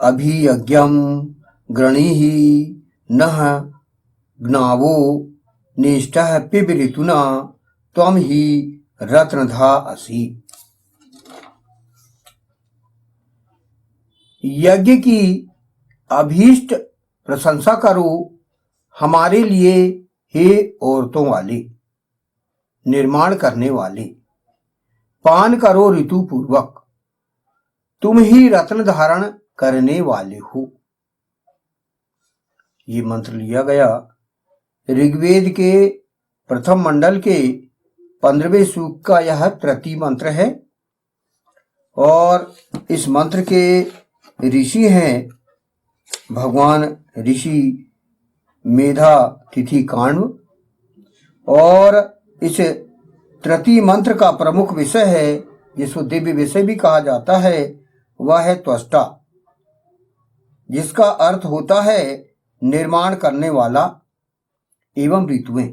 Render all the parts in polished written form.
अभियज्ञं गृणीहि नः ज्ञावो निष्ठः पिबृतुना त्वं ही रत्नधा असि। यज्ञ की अभीष्ट प्रशंसा करो हमारे लिए, हे औरतों वाले, निर्माण करने वाले। पान करो ऋतु पूर्वक, तुम ही रत्न धारण करने वाले हो। ये मंत्र लिया गया ऋग्वेद के प्रथम मंडल के 15वें सूक्त का यह तृतीय मंत्र है। और इस मंत्र के ऋषि हैं भगवान ऋषि मेधा तिथि काण्व। और इस तृतीय मंत्र का प्रमुख विषय है, जिसको दिव्य विषय भी कहा जाता है, वह है त्वष्टा, जिसका अर्थ होता है निर्माण करने वाला एवं ऋतुएं।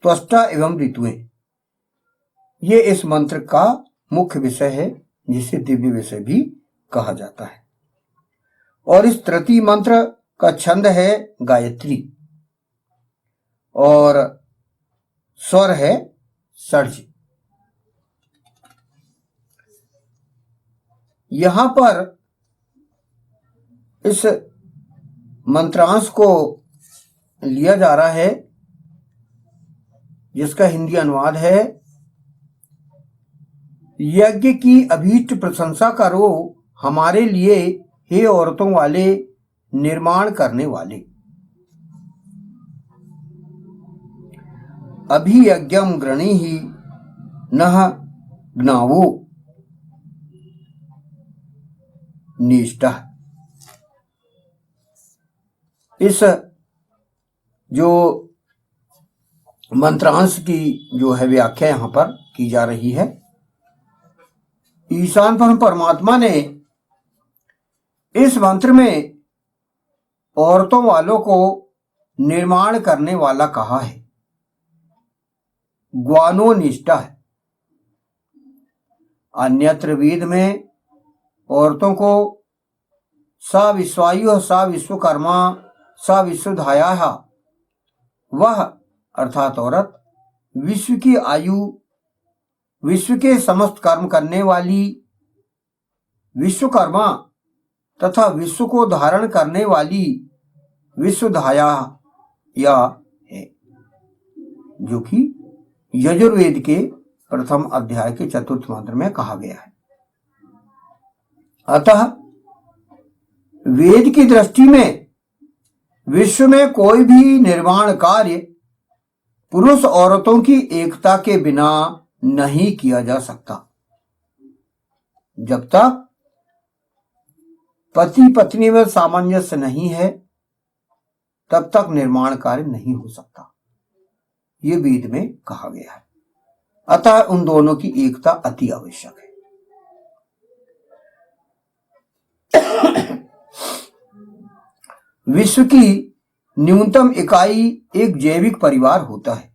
त्वष्टा एवं ऋतुएं, ये इस मंत्र का मुख्य विषय है, जिसे दिव्य विषय भी कहा जाता है। और इस तृतीय मंत्र का छंद है गायत्री और स्वर है षड्ज। यहां पर इस मंत्रांश को लिया जा रहा है, जिसका हिंदी अनुवाद है, यज्ञ की अभीष्ट प्रशंसा करो हमारे लिए, हे औरतों वाले, निर्माण करने वाले। अभियज्ञं गृणीहि नः ज्ञावो निष्ठः। इस जो मंत्रांश की जो है व्याख्या यहां पर की जा रही है, ईशान परमात्मा ने इस मंत्र में औरतों वालों को निर्माण करने वाला कहा है, ग्वानो निष्ठा है। अन्यत्र वेद में औरतों को सा विश्वायु सा विश्वकर्मा सा विश्वधाया, वह अर्थात औरत विश्व की आयु, विश्व के समस्त कर्म करने वाली विश्वकर्मा तथा विश्व को धारण करने वाली विश्वधाया या है, जो कि यजुर्वेद के प्रथम अध्याय के चतुर्थ मंत्र में कहा गया है। अतः वेद की दृष्टि में विश्व में कोई भी निर्माण कार्य पुरुष औरतों की एकता के बिना नहीं किया जा सकता। जब तक पति पत्नी में सामंजस्य नहीं है, तब तक निर्माण कार्य नहीं हो सकता, ये वेद में कहा गया है। अतः उन दोनों की एकता अति आवश्यक है। विश्व की न्यूनतम इकाई एक जैविक परिवार होता है।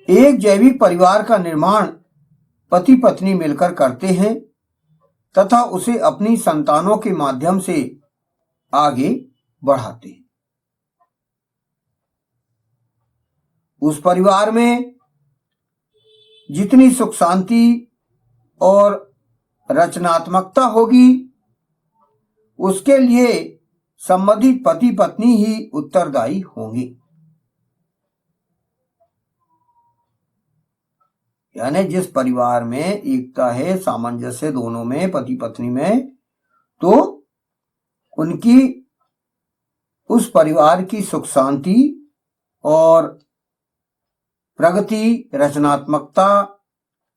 एक जैविक परिवार का निर्माण पति पत्नी मिलकर करते हैं तथा उसे अपनी संतानों के माध्यम से आगे बढ़ाते हैं। उस परिवार में जितनी सुख शांति और रचनात्मकता होगी, उसके लिए संबंधित पति पत्नी ही उत्तरदायी होंगे। यानी जिस परिवार में एकता है, सामंजस्य दोनों में, पति पत्नी में, तो उनकी उस परिवार की सुख शांति और प्रगति, रचनात्मकता,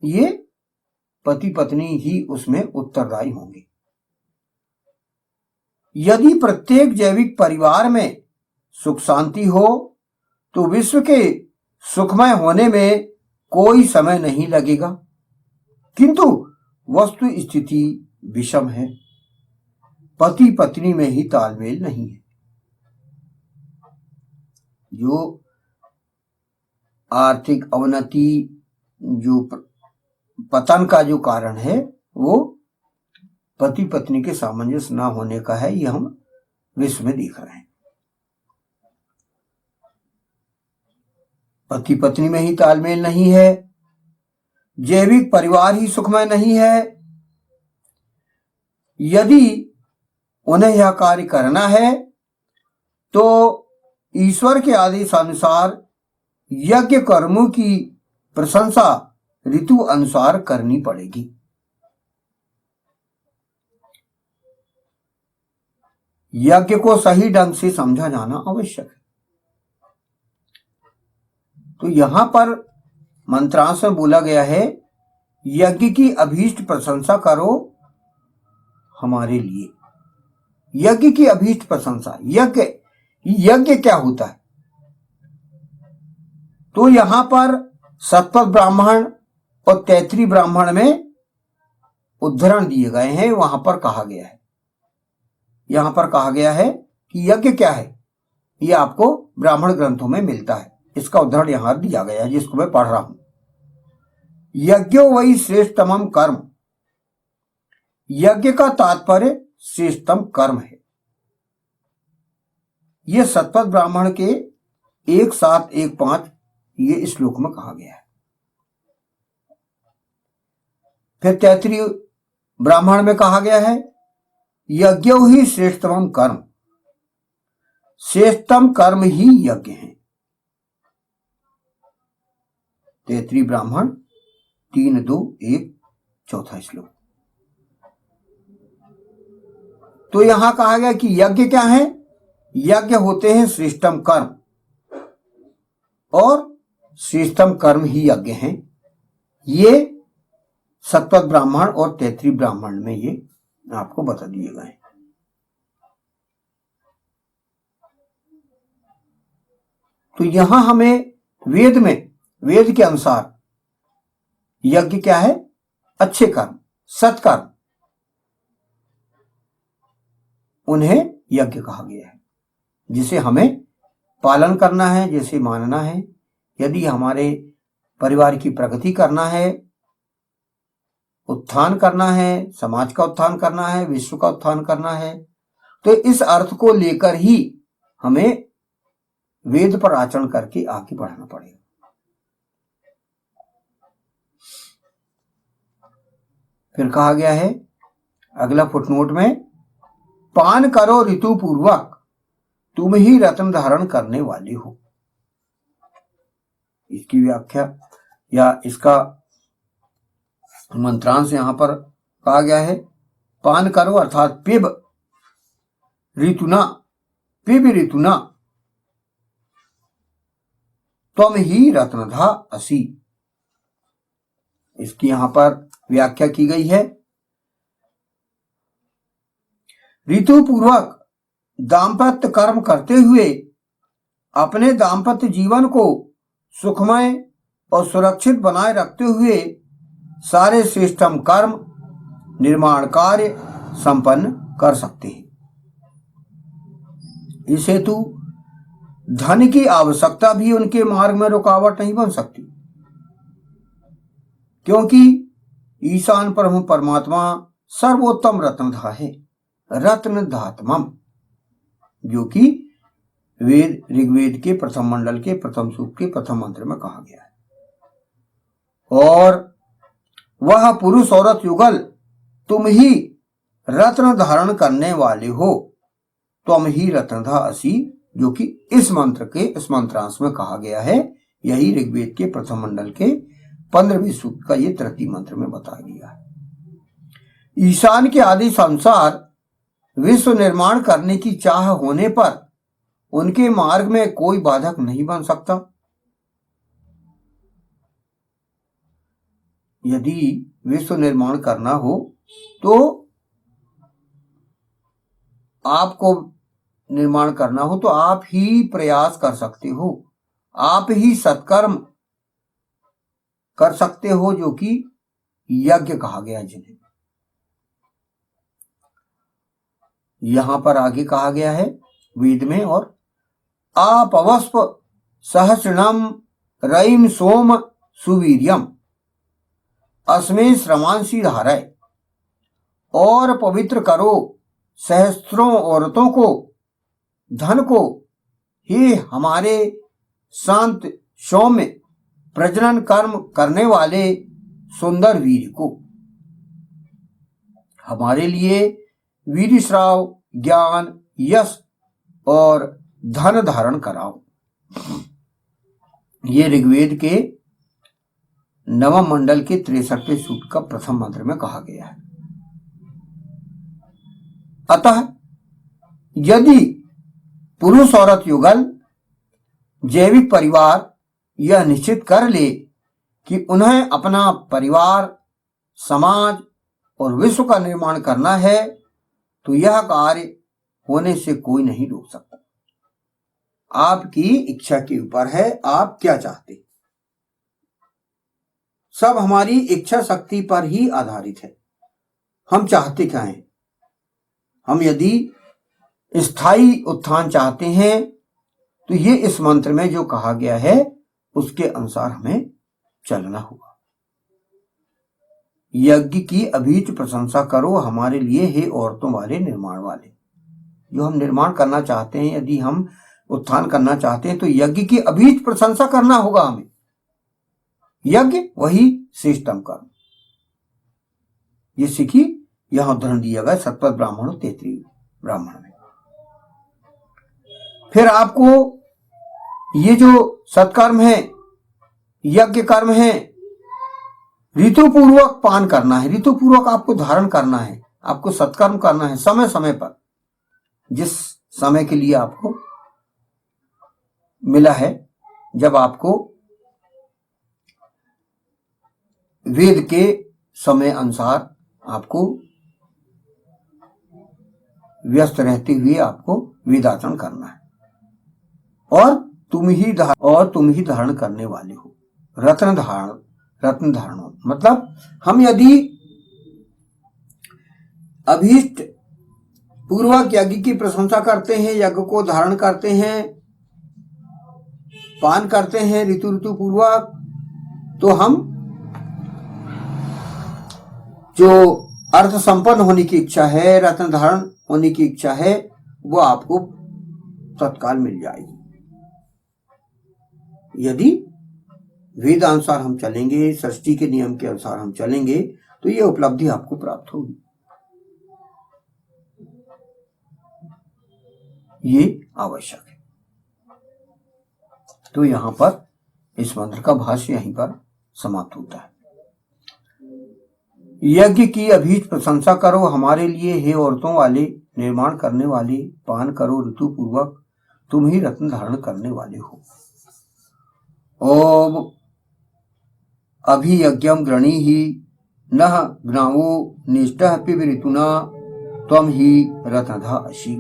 ये पति पत्नी ही उसमें उत्तरदायी होंगे। यदि प्रत्येक जैविक परिवार में सुख शांति हो, तो विश्व के सुखमय होने में कोई समय नहीं लगेगा। किंतु वस्तु स्थिति विषम है, पति पत्नी में ही तालमेल नहीं है। जो आर्थिक अवनति, जो पतन का जो कारण है, वो पति पत्नी के सामंजस्य न होने का है, यह हम विश्व में देख रहे हैं। पति पत्नी में ही तालमेल नहीं है, जैविक परिवार ही सुखमय नहीं है। यदि उन्हें यह कार्य करना है तो ईश्वर के आदेशानुसार यज्ञ कर्मों की प्रशंसा ऋतु अनुसार करनी पड़ेगी। यज्ञ को सही ढंग से समझा जाना आवश्यक है। तो यहां पर मंत्रांश में बोला गया है, यज्ञ की अभीष्ट प्रशंसा करो हमारे लिए। यज्ञ की अभीष्ट प्रशंसा, यज्ञ क्या होता है? तो यहां पर सतपथ ब्राह्मण और तैतृय ब्राह्मण में उद्धरण दिए गए हैं। वहां पर कहा गया है, यहां पर कहा गया है कि यज्ञ क्या है, यह आपको ब्राह्मण ग्रंथों में मिलता है। इसका उदाहरण यहां दिया गया है जिसको मैं पढ़ रहा हूं। यज्ञो वही श्रेष्ठतम कर्म, यज्ञ का तात्पर्य श्रेष्ठतम कर्म है। यह सतपथ ब्राह्मण के 1715 ये श्लोक में कहा गया है। फिर तैतृय ब्राह्मण में कहा गया है, यज्ञो ही श्रेष्ठतम कर्म, श्रेष्ठतम कर्म ही यज्ञ है। तैतृय ब्राह्मण 3:2:1 चौथा श्लोक। तो यहां कहा गया कि यज्ञ क्या है? यज्ञ होते हैं श्रेष्ठतम कर्म, और श्रेष्ठतम कर्म ही यज्ञ हैं। ये सतपथ ब्राह्मण और तैतृय ब्राह्मण में ये आपको बता दिए गए। तो यहां हमें वेद के अनुसार यज्ञ क्या है? अच्छे कर्म, सत्कर्म, उन्हें यज्ञ कहा गया है, जिसे हमें पालन करना है, जिसे मानना है। यदि हमारे परिवार की प्रगति करना है, उत्थान करना है, समाज का उत्थान करना है, विश्व का उत्थान करना है, तो इस अर्थ को लेकर ही हमें वेद पर आचरण करके आगे बढ़ना पड़ेगा। फिर कहा गया है अगला फुटनोट में, पान करो ऋतु पूर्वक, तुम ही रत्न धारण करने वाले हो। इसकी व्याख्या या इसका मंत्रांश यहां पर कहा गया है, पान करो अर्थात पिब ऋतुना त्वम ही रत्नधा असि। इसकी यहां पर व्याख्या की गई है, ऋतु पूर्वक दाम्पत्य कर्म करते हुए अपने दाम्पत्य जीवन को सुखमय और सुरक्षित बनाए रखते हुए सारे श्रेष्ठतम कर्म निर्माण कार्य संपन्न कर सकते हैं। इस हेतु धन की आवश्यकता भी उनके मार्ग में रुकावट नहीं बन सकती, क्योंकि ईशान परम परमात्मा सर्वोत्तम रत्नधा है, रत्नधात्मम, जो कि वेद ऋग्वेद के प्रथम मंडल के प्रथम सूक्त के प्रथम मंत्र में कहा गया है। और वह पुरुष औरत युगल तुम ही रत्न धारण करने वाले हो, तुम ही रत्नधा असि, जो कि इस मंत्र के इस मंत्रांश में कहा गया है। यही ऋग्वेद के प्रथम मंडल के 15वें सूक्त का ये तृतीय मंत्र में बताया गया है। ईशान के आदेश अनुसार विश्व निर्माण करने की चाह होने पर उनके मार्ग में कोई बाधक नहीं बन सकता। यदि विश्व निर्माण करना हो तो आपको निर्माण करना हो तो आप ही प्रयास कर सकते हो, आप ही सत्कर्म कर सकते हो, जो कि यज्ञ कहा गया जिन्हें। यहां पर आगे कहा गया है वेद में, और आपवस्प सहस्रम रईम सोम सुवीर्यम अस्मे श्रमांसी धारय और पवित्र करो सहस्त्रों औरतों को, धन को, हे हमारे शांत सौम्य प्रजनन कर्म करने वाले सुंदर वीर को। हमारे लिए वीर श्राव, ज्ञान, यश और धन धारण कराओ। ये ऋग्वेद के नवम मंडल के 63वें सूक्त का प्रथम मंत्र में कहा गया है। अतः यदि पुरुष औरत युगल जैविक परिवार यह निश्चित कर ले कि उन्हें अपना परिवार, समाज और विश्व का निर्माण करना है, तो यह कार्य होने से कोई नहीं रोक सकता। आपकी इच्छा के ऊपर है, आप क्या चाहते। सब हमारी इच्छा शक्ति पर ही आधारित है। हम चाहते क्या हैं। हम यदि स्थायी उत्थान चाहते हैं तो ये इस मंत्र में जो कहा गया है उसके अनुसार हमें चलना होगा। यज्ञ की अभीच प्रशंसा करो हमारे लिए, हे औरतों वाले निर्माण वाले। जो हम निर्माण करना चाहते हैं, यदि हम उत्थान करना चाहते हैं तो यज्ञ की अभीच प्रशंसा करना होगा हमें। यज्ञ वही श्रेष्ठतम कर्म। ये सीखी यहां उदाहरण दिया गया सतपथ ब्राह्मण और 33 ब्राह्मण में। फिर आपको ये जो सत्कर्म है, यज्ञ कर्म है, ऋतु पूर्वक पान करना है, ऋतु पूर्वक आपको धारण करना है, आपको सत्कर्म करना है समय समय पर। जिस समय के लिए आपको मिला है, जब आपको वेद के समय अनुसार आपको व्यस्त रहते हुए आपको वेदाचरण करना है। और तुम ही धारण करने वाले हो। रत्न धारण मतलब हम यदि अभीष्ट पूर्वक यज्ञ की प्रशंसा करते हैं, यज्ञ को धारण करते हैं, पान करते हैं ऋतु पूर्वक, तो हम जो अर्थ संपन्न होने की इच्छा है, रत्न धारण होने की इच्छा है, वो आपको तत्काल मिल जाएगी। यदि वेद अनुसार हम चलेंगे, सृष्टि के नियम के अनुसार हम चलेंगे, तो ये उपलब्धि आपको प्राप्त होगी। ये आवश्यक है। तो यहां पर इस मंत्र का भाष्य यहीं पर समाप्त होता है। यज्ञ की अभीच प्रशंसा करो हमारे लिए, हे औरतों वाले निर्माण करने वाले, पान करो ऋतु पूर्वक, तुम ही रत्न धारण करने वाले हो। ओम अभियज्ञम गृणीहि नः ग्नावो निष्ठः पिब ऋतुना त्वं ही रत्नधा असि।